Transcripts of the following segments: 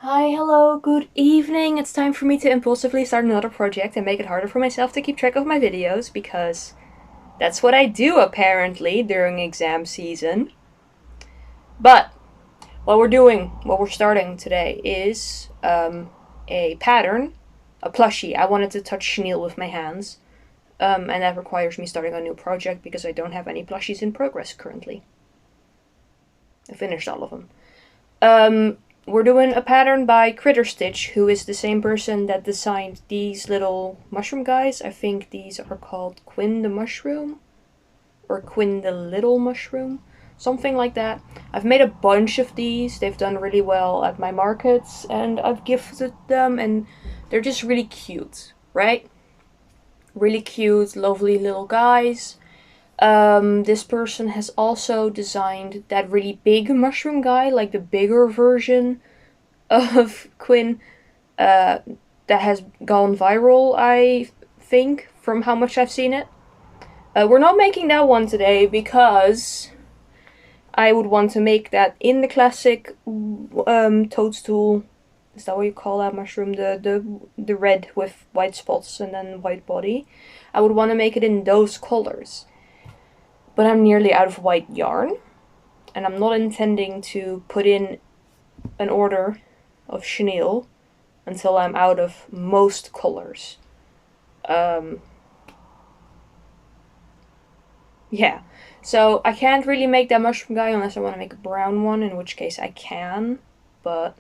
Hi, hello, good evening. It's time for me to impulsively start another project and make it harder for myself to keep track of my videos because that's what I do apparently during exam season. But what we're starting today is a pattern, a plushie. I wanted to touch chenille with my hands, and that requires me starting a new project because I don't have any plushies in progress currently. I finished all of them. We're doing a pattern by Critterstitch, who is the same person that designed these little mushroom guys. I think these are called Quinn the Mushroom, or Quinn the Little Mushroom, something like that. I've made a bunch of these. They've done really well at my markets, and I've gifted them, and they're just really cute, right? Really cute, lovely little guys. This person has also designed that really big mushroom guy, like the bigger version of Quinn, uh, that has gone viral, I think, from how much I've seen it. We're not making that one today because I would want to make that in the classic toadstool. Is that what you call that mushroom? The red with white spots and then white body. I would want to make it in those colors. But I'm nearly out of white yarn, and I'm not intending to put in an order of chenille until I'm out of most colors. Um, yeah, so I can't really make that mushroom guy unless I want to make a brown one, in which case I can, but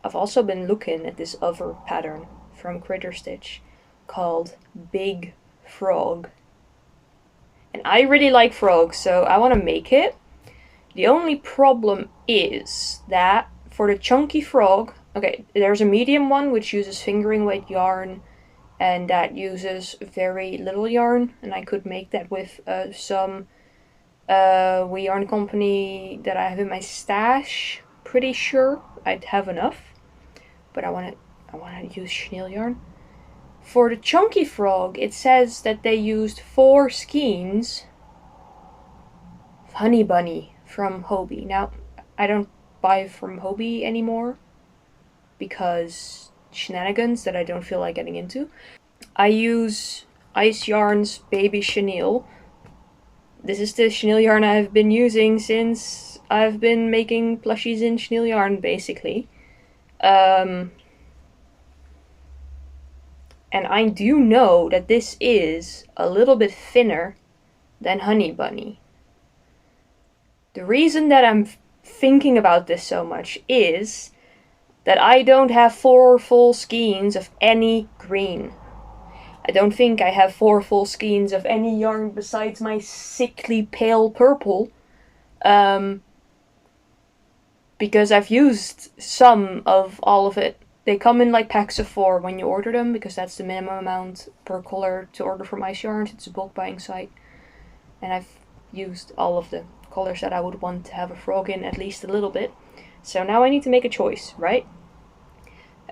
I've also been looking at this other pattern from Critterstitch called Big Frog. And I really like frogs, so I want to make it. The only problem is that for the chunky frog, okay, there's a medium one which uses fingering weight yarn and that uses very little yarn, and I could make that with some wee yarn company that I have in my stash. Pretty sure I'd have enough, but I want to use chenille yarn. For the chunky frog, it says that they used 4 skeins of Honey Bunny from Hobie. Now, I don't buy from Hobie anymore because shenanigans that I don't feel like getting into. I use Ice Yarn's Baby Chenille. This is the chenille yarn I've been using since I've been making plushies in chenille yarn, basically. And I do know that this is a little bit thinner than Honey Bunny. The reason that I'm thinking about this so much is that I don't have 4 full skeins of any green. I don't think I have 4 full skeins of any yarn besides my sickly pale purple. Because I've used some of all of it. They come in like packs of 4 when you order them, because that's the minimum amount per color to order from Ice Yarns. It's a bulk buying site. And I've used all of the colors that I would want to have a frog in, at least a little bit. So now I need to make a choice, right?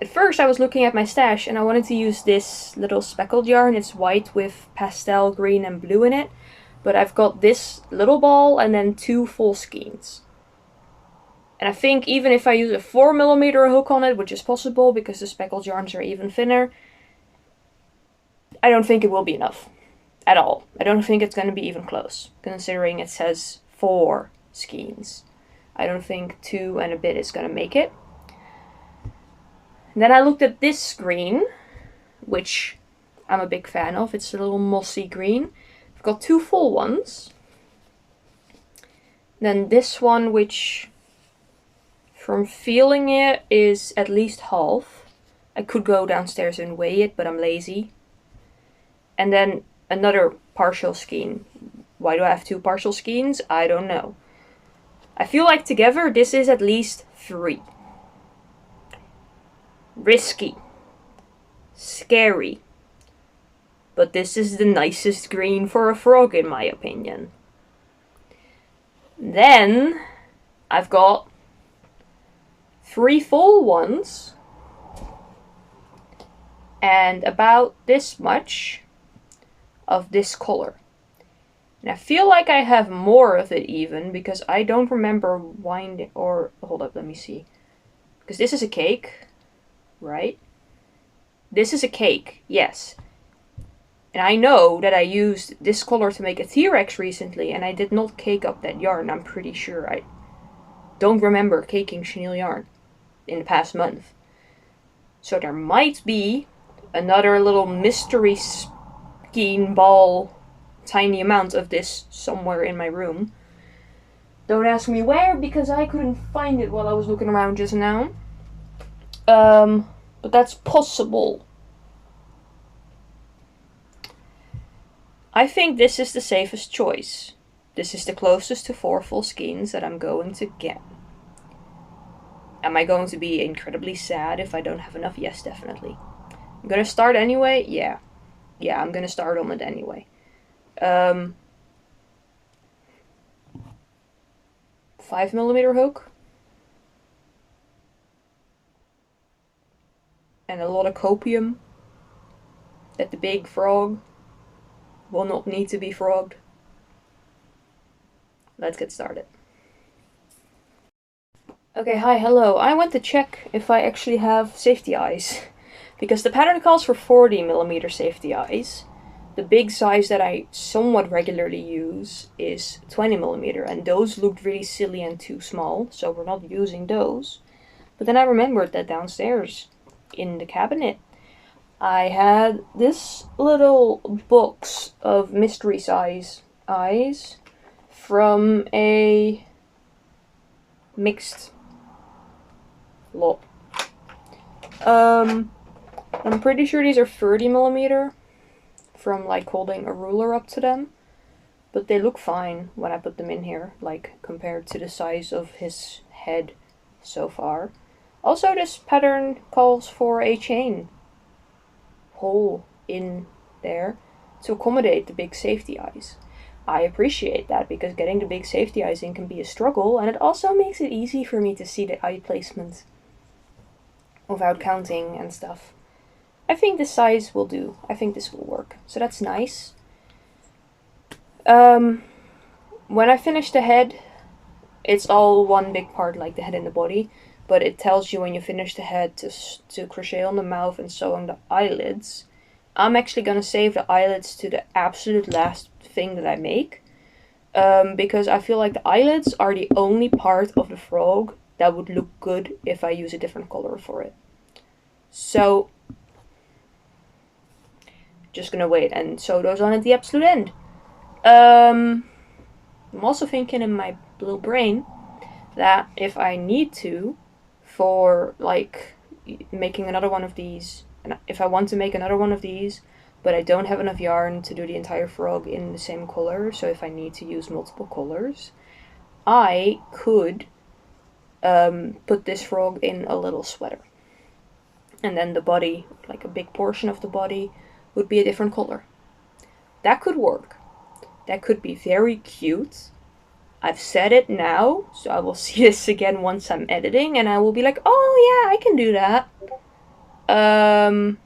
At first I was looking at my stash and I wanted to use this little speckled yarn. It's white with pastel green and blue in it. But I've got this little ball and then 2 full skeins. And I think even if I use a 4mm hook on it, which is possible because the speckled yarns are even thinner, I don't think it will be enough. At all. I don't think it's going to be even close, considering it says 4 skeins. I don't think 2 and a bit is going to make it. And then I looked at this green, which I'm a big fan of. It's a little mossy green. I've got 2 full ones. Then this one, which from feeling it is at least half. I could go downstairs and weigh it, but I'm lazy. And then another partial skein. Why do I have 2 partial skeins? I don't know. I feel like together this is at least 3. Risky. Scary. But this is the nicest green for a frog in my opinion. Then I've got 3 full ones and about this much of this color. And I feel like I have more of it even because I don't remember winding, or hold up, let me see. Because this is a cake, right? This is a cake, yes. And I know that I used this color to make a T-Rex recently, and I did not cake up that yarn, I'm pretty sure. I don't remember caking chenille yarn in the past month. So there might be another little mystery skein ball, tiny amount of this somewhere in my room. Don't ask me where, because I couldn't find it while I was looking around just now. But that's possible. I think this is the safest choice. This is the closest to 4 full skeins that I'm going to get. Am I going to be incredibly sad if I don't have enough? Yes, definitely. I'm gonna start anyway? Yeah. Yeah, I'm gonna start on it anyway. 5mm hook. And a lot of copium. That the big frog will not need to be frogged. Let's get started. Okay, hi, hello. I went to check if I actually have safety eyes. Because the pattern calls for 40mm safety eyes. The big size that I somewhat regularly use is 20mm, and those looked really silly and too small, so we're not using those. But then I remembered that downstairs in the cabinet I had this little box of mystery size eyes from a mixed lot. I'm pretty sure these are 30mm from like holding a ruler up to them, but they look fine when I put them in here, like compared to the size of his head so far. Also, this pattern calls for a chain hole in there to accommodate the big safety eyes. I appreciate that, because getting the big safety eyes in can be a struggle, and it also makes it easy for me to see the eye placement without counting and stuff. I think this size will do. I think this will work. So that's nice. When I finish the head, it's all one big part, like the head and the body, but it tells you when you finish the head to crochet on the mouth and sew on the eyelids. I'm actually gonna save the eyelids to the absolute last thing that I make, because I feel like the eyelids are the only part of the frog that would look good if I use a different color for it. So, just gonna wait and sew those on at the absolute end. I'm also thinking in my little brain that if I need to, for like making another one of these, and if I want to make another one of these, but I don't have enough yarn to do the entire frog in the same color, so if I need to use multiple colors, I could put this frog in a little sweater. And then the body, like a big portion of the body, would be a different color. That could work. That could be very cute. I've said it now, so I will see this again once I'm editing, and I will be like, oh yeah, I can do that. And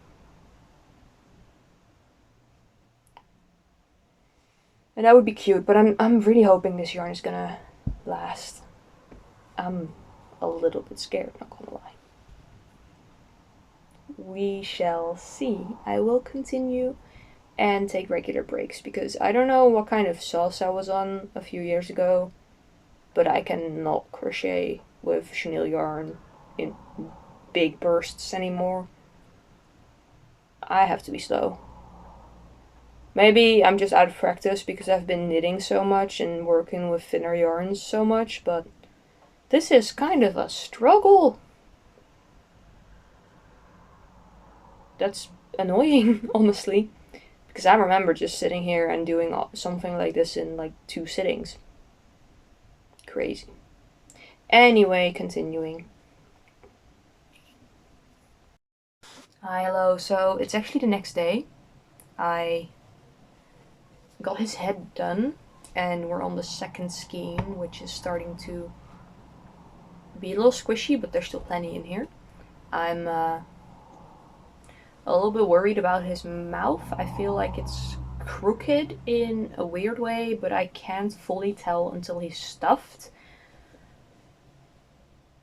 that would be cute, but I'm really hoping this yarn is gonna last. I'm a little bit scared, not gonna lie. We shall see. I will continue and take regular breaks, because I don't know what kind of sauce I was on a few years ago, but I cannot crochet with chenille yarn in big bursts anymore. I have to be slow. Maybe I'm just out of practice because I've been knitting so much and working with thinner yarns so much, but this is kind of a struggle. That's annoying, honestly. Because I remember just sitting here and doing something like this in like 2 sittings. Crazy. Anyway, continuing. Hi, hello. So it's actually the next day. I got his head done, and we're on the second skein, which is starting to be a little squishy, but there's still plenty in here. I'm a little bit worried about his mouth. I feel like it's crooked in a weird way, but I can't fully tell until he's stuffed.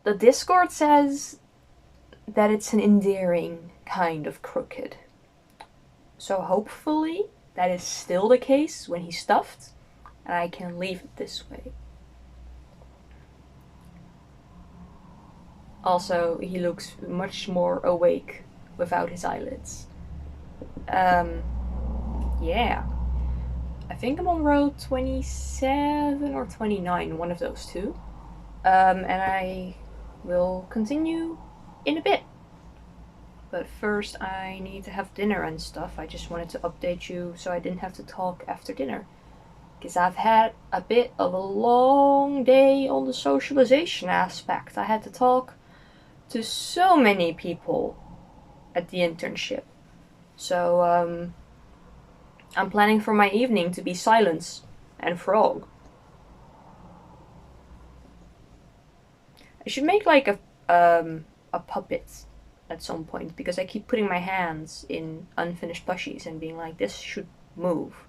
The Discord says that it's an endearing kind of crooked. So hopefully that is still the case when he's stuffed, and I can leave it this way. Also, he looks much more awake without his eyelids. Yeah. I think I'm on row 27 or 29, one of those two. And I will continue in a bit. But first I need to have dinner and stuff. I just wanted to update you so I didn't have to talk after dinner. Because I've had a bit of a long day on the socialization aspect. I had to talk to so many people at the internship. So, I'm planning for my evening to be silence and frog. I should make like a puppet at some point, because I keep putting my hands in unfinished plushies and being like, this should move.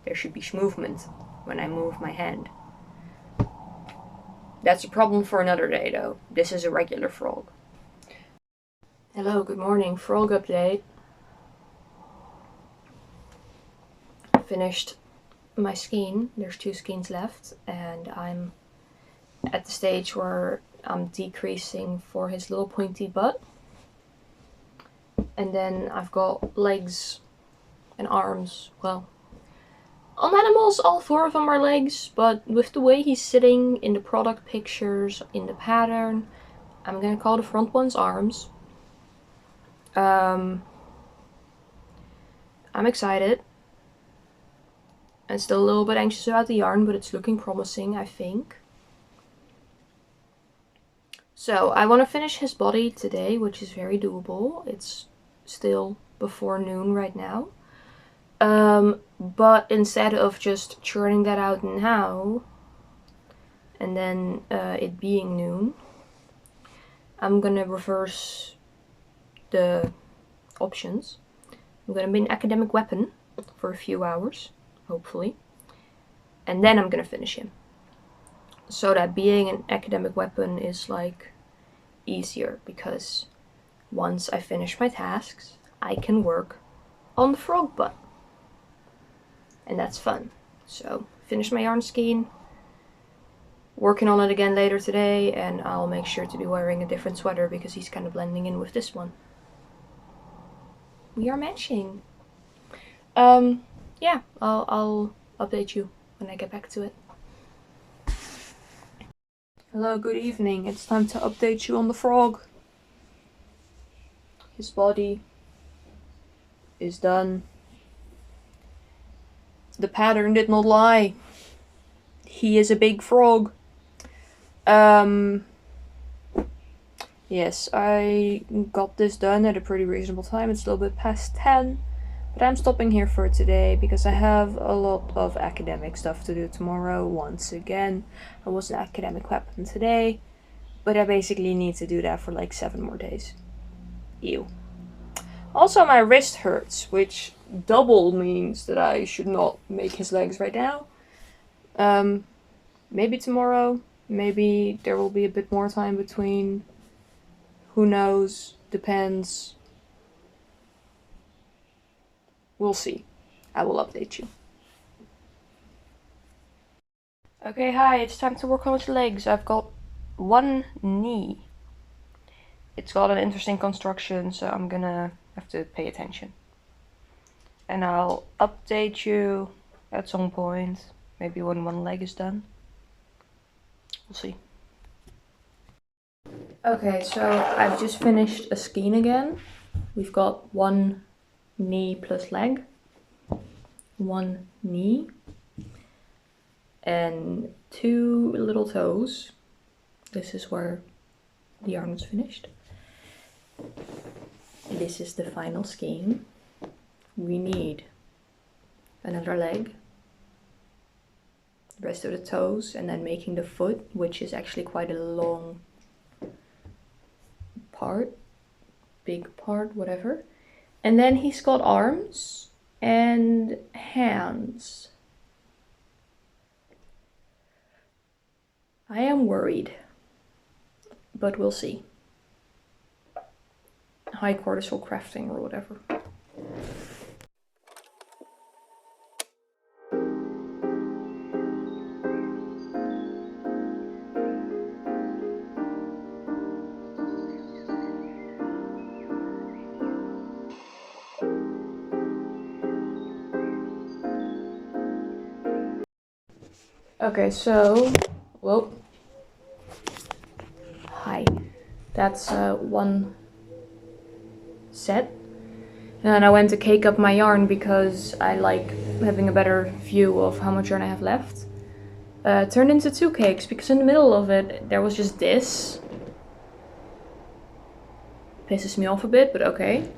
There should be movement when I move my hand. That's a problem for another day though. This is a regular frog. Hello, good morning, frog update. Finished my skein. There's 2 skeins left, and I'm at the stage where I'm decreasing for his little pointy butt. And then I've got legs and arms. Well, on animals, all 4 of them are legs, but with the way he's sitting in the product pictures, in the pattern, I'm gonna call the front ones arms. I'm excited. I'm still a little bit anxious about the yarn, but it's looking promising, I think. So I want to finish his body today, which is very doable. It's still before noon right now. But instead of just churning that out now, and then it being noon, I'm gonna reverse the options. I'm gonna be an academic weapon for a few hours, hopefully. And then I'm gonna finish him. So that being an academic weapon is like easier, because once I finish my tasks, I can work on the frog butt. And that's fun. So finish my yarn skein, working on it again later today, and I'll make sure to be wearing a different sweater because he's kind of blending in with this one. We are matching. Yeah, I'll update you when I get back to it. Hello, good evening. It's time to update you on the frog. His body is done. The pattern did not lie. He is a big frog. Yes, I got this done at a pretty reasonable time. It's a little bit past 10. But I'm stopping here for today because I have a lot of academic stuff to do tomorrow. Once again, I was an academic weapon today, but I basically need to do that for like 7 more days. Ew. Also, my wrist hurts, which double means that I should not make his legs right now. Maybe tomorrow, maybe there will be a bit more time between. Who knows? Depends. We'll see. I will update you. Okay, hi, it's time to work on his legs. I've got one knee. It's got an interesting construction, so I'm gonna have to pay attention. And I'll update you at some point, maybe when one leg is done. We'll see. Okay, so I've just finished a skein again. We've got one knee plus leg, one knee, and 2 little toes. This is where the yarn was finished. This is the final skein. We need another leg, the rest of the toes, and then making the foot, which is actually quite a long part, big part, whatever. And then he's got arms and hands. I am worried, but we'll see. high cortisol crafting or whatever. Okay, so, whoa. Hi. That's one set. And then I went to cake up my yarn because I like having a better view of how much yarn I have left. Turned into 2 cakes because in the middle of it there was just this. Pisses me off a bit, but okay.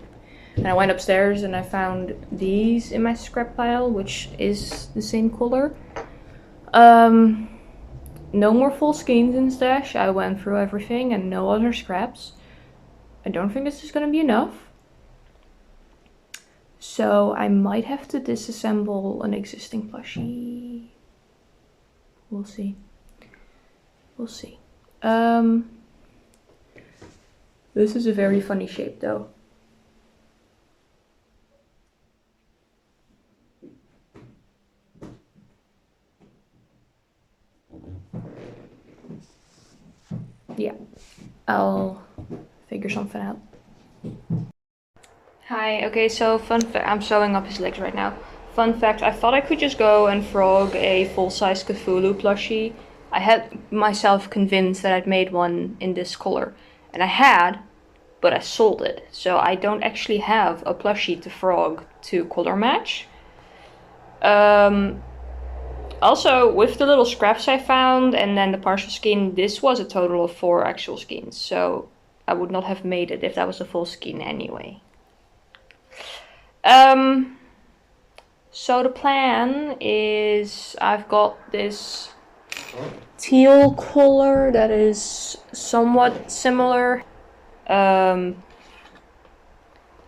And I went upstairs and I found these in my scrap pile, which is the same color. No more full skeins in stash. I went through everything and no other scraps. I don't think this is gonna be enough. So I might have to disassemble an existing plushie. We'll see. We'll see. This is a very funny shape though. Yeah, I'll figure something out. Hi, okay, so fun fact, I'm sewing up his legs right now. Fun fact, I thought I could just go and frog a full-size Cthulhu plushie. I had myself convinced that I'd made one in this color. And I had, but I sold it. So I don't actually have a plushie to frog to color match. Also, with the little scraps I found and then the partial skein, this was a total of 4 actual skeins. So I would not have made it if that was a full skein anyway. So the plan is I've got this teal color that is somewhat similar. I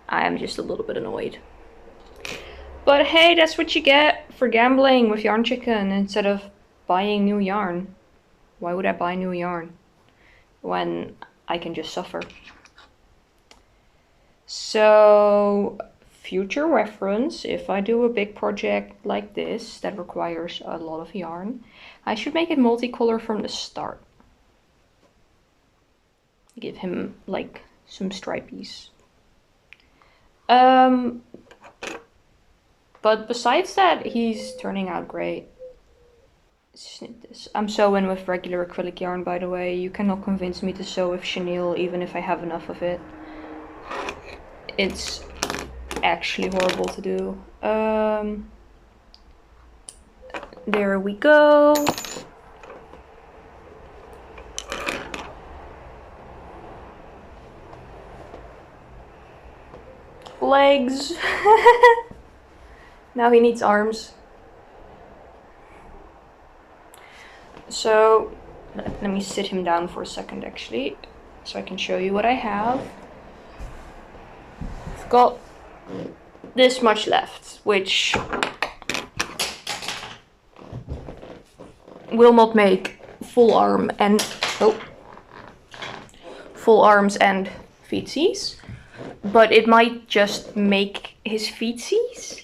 am just a little bit annoyed. But hey, that's what you get for gambling with Yarn Chicken instead of buying new yarn. Why would I buy new yarn when I can just suffer? So, future reference, if I do a big project like this that requires a lot of yarn, I should make it multicolor from the start. Give him like some stripies. But besides that, he's turning out great. Snip this. I'm sewing with regular acrylic yarn, by the way. You cannot convince me to sew with chenille, even if I have enough of it. It's actually horrible to do. There we go. Legs. Now he needs arms. So let me sit him down for a second actually, so I can show you what I have. I've got this much left, which will not make full arm and full arms and feetsies, but it might just make his feetsies.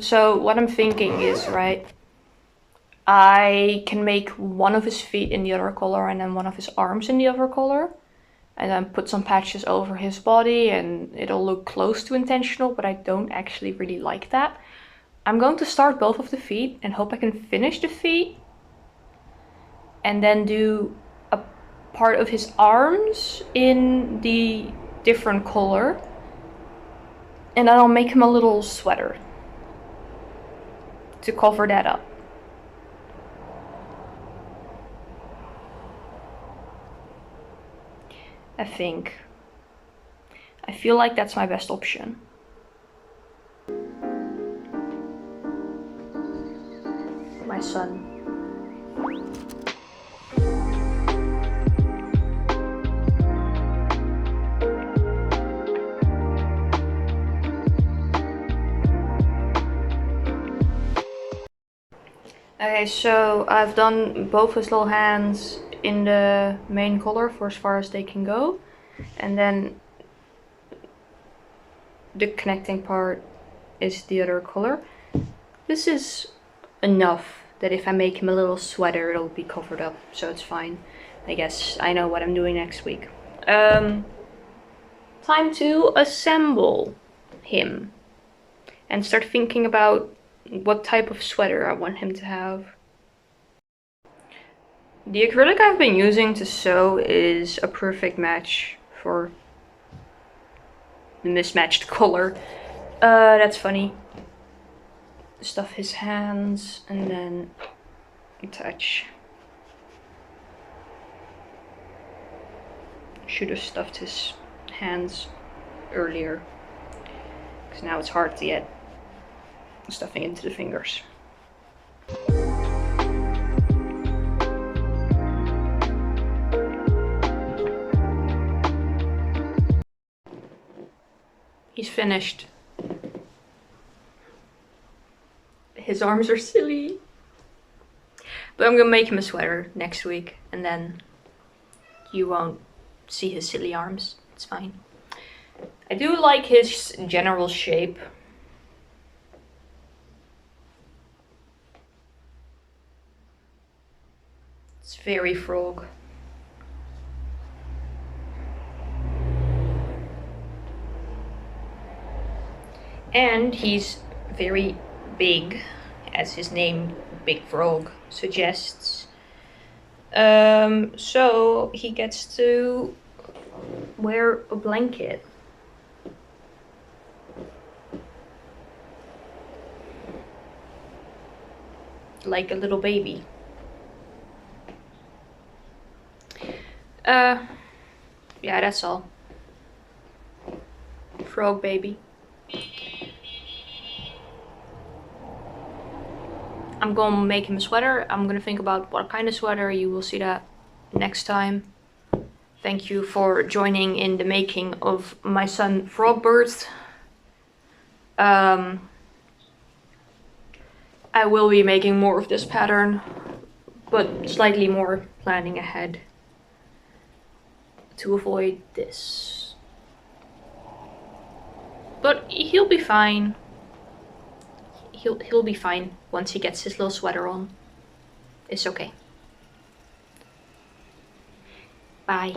So what I'm thinking is, right, I can make one of his feet in the other color and then one of his arms in the other color, and then put some patches over his body and it'll look close to intentional, but I don't actually really like that. I'm going to start both of the feet and hope I can finish the feet and then do a part of his arms in the different color, and then I'll make him a little sweater to cover that up. I feel like that's my best option. My son. Okay, so I've done both his little hands in the main color for as far as they can go, and then the connecting part is the other color. This is enough that if I make him a little sweater, it'll be covered up, so it's fine. I guess I know what I'm doing next week. Time to assemble him and start thinking about what type of sweater I want him to have. The acrylic I've been using to sew is a perfect match for the mismatched color. That's funny. Stuff his hands and then attach. Should have stuffed his hands earlier, because now it's hard to get stuffing into the fingers. He's finished. His arms are silly. But I'm gonna make him a sweater next week, and then you won't see his silly arms. It's fine. I do like his general shape. It's very frog. And he's very big, as his name Big Frog suggests. So he gets to wear a blanket. Like a little baby. Yeah, that's all. Frog baby. I'm gonna make him a sweater. I'm gonna think about what kind of sweater. You will see that next time. Thank you for joining in the making of my son Frogbird. I will be making more of this pattern, but slightly more planning ahead to avoid this. But he'll be fine. He'll be fine once he gets his little sweater on. It's okay. Bye.